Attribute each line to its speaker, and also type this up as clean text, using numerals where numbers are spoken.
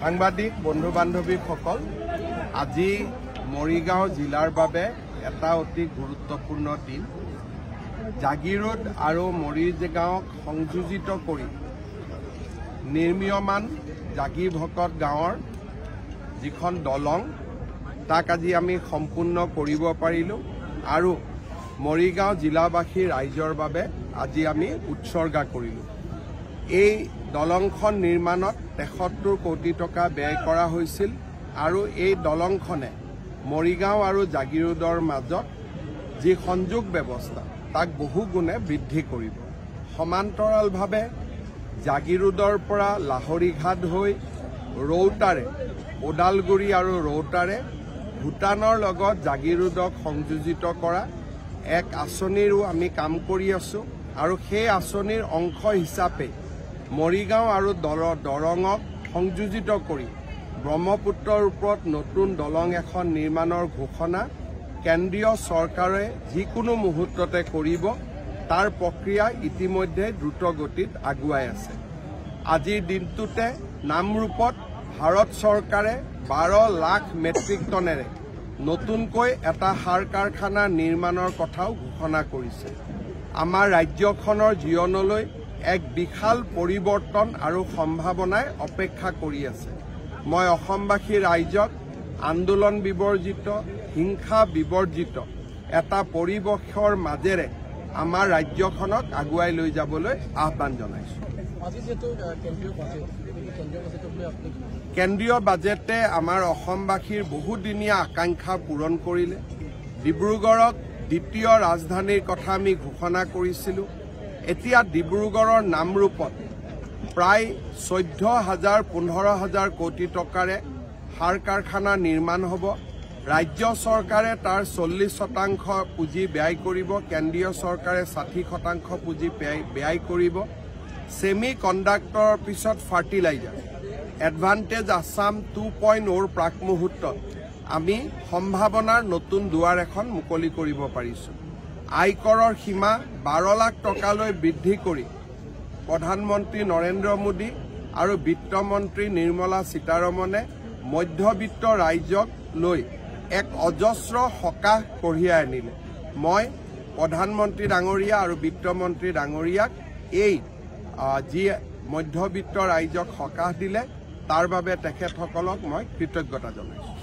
Speaker 1: সাংবাদিক বন্ধু বান্ধৱীসকল, আজি মৰিগাঁও জিলাৰ বাবে এটা অতি গুৰুত্বপূৰ্ণ দিন। জাগিৰোড আৰু মৰিগাঁওক সংযোজিত কৰি নিৰ্মীয়মান জাগিভকত গাঁৱৰ যিখন দলং তাক আজি আমি সম্পূৰ্ণ কৰিব পাৰিলোঁ আৰু মৰিগাঁও জিলাবাসী ৰাইজৰ বাবে আজি আমি উৎসৰ্গা কৰিলোঁ। এই দলংখন নিৰ্মাণত ৭৩ কোটি টকা ব্যয় কৰা হৈছিল আৰু এই দলংখনে মৰিগাঁও আৰু জাগিৰোডৰ মাজত যি সংযোগ ব্যৱস্থা তাক বহুগুণে বৃদ্ধি কৰিব। সমান্তৰালভাৱে জাগিৰোডৰ পৰা লাহৰীঘাট হৈ ৰৌতাৰে ওদালগুৰি আৰু ৰৌতাৰে ভূটানৰ লগত জাগিৰোডক সংযোজিত কৰা এক আঁচনিৰো আমি কাম কৰি আছোঁ আৰু সেই আঁচনিৰ অংশ হিচাপে মৰিগাঁও আৰু দৰঙক সংযোজিত কৰি ব্ৰহ্মপুত্ৰৰ ওপৰত নতুন দলং এখন নিৰ্মাণৰ ঘোষণা কেন্দ্ৰীয় চৰকাৰে যিকোনো মুহূৰ্ততে কৰিব। তাৰ প্ৰক্ৰিয়া ইতিমধ্যে দ্ৰুত গতিত আগুৱাই আছে। আজিৰ দিনটোতে নামৰূপত ভাৰত চৰকাৰে 12 লাখ মেট্ৰিক টনেৰে নতুনকৈ এটা সাৰ কাৰখানা নিৰ্মাণৰ কথাও ঘোষণা কৰিছে। আমাৰ ৰাজ্যখনৰ জীৱনলৈ এক বিশাল পৰিৱৰ্তন আৰু সম্ভাৱনাই অপেক্ষা কৰি আছে। মই অসমবাসী ৰাইজক আন্দোলন বিবৰ্জিত, হিংসা বিবৰ্জিত এটা পৰিৱেশৰ মাজেৰে আমাৰ ৰাজ্যখনক আগুৱাই লৈ যাবলৈ আহ্বান জনাইছোঁ। কেন্দ্ৰীয় বাজেটে আমাৰ অসমবাসীৰ বহুদিনীয়া আকাংক্ষা পূৰণ কৰিলে। ডিব্ৰুগড়ক দ্বিতীয় ৰাজধানীৰ কথা আমি ঘোষণা কৰিছিলোঁ। এতিয়া ডিব্ৰুগড়ৰ নামৰূপত প্ৰায় 14,000-15,000 কোটি টকাৰে সাৰ কাৰখানা নিৰ্মাণ হ'ব। ৰাজ্য চৰকাৰে তাৰ 40% পুঁজি ব্যয় কৰিব, কেন্দ্ৰীয় চৰকাৰে 60% পুঁজি ব্যয় কৰিব। ছেমি কণ্ডাক্টৰৰ পিছত ফাৰ্টিলাইজাৰ এডভান্টেজ আছাম 2.0ৰ প্ৰাক মুহূৰ্তত আমি সম্ভাৱনাৰ নতুন দুৱাৰ এখন মুকলি কৰিব পাৰিছোঁ। আয়কৰৰ সীমা 12 লাখ টকালৈ বৃদ্ধি কৰি প্ৰধানমন্ত্ৰী নৰেন্দ্ৰ মোদী আৰু বিত্তমন্ত্ৰী নিৰ্মলা সীতাৰমণে মধ্যবিত্ত ৰাইজক লৈ এক অজস্ৰ সকাহ কঢ়িয়াই আনিলে। মই প্ৰধানমন্ত্ৰী ডাঙৰীয়া আৰু বিত্তমন্ত্ৰী ডাঙৰীয়াক এই যি মধ্যবিত্ত ৰাইজক সকাহ দিলে তাৰ বাবে তেখেতসকলক মই কৃতজ্ঞতা জনাইছোঁ।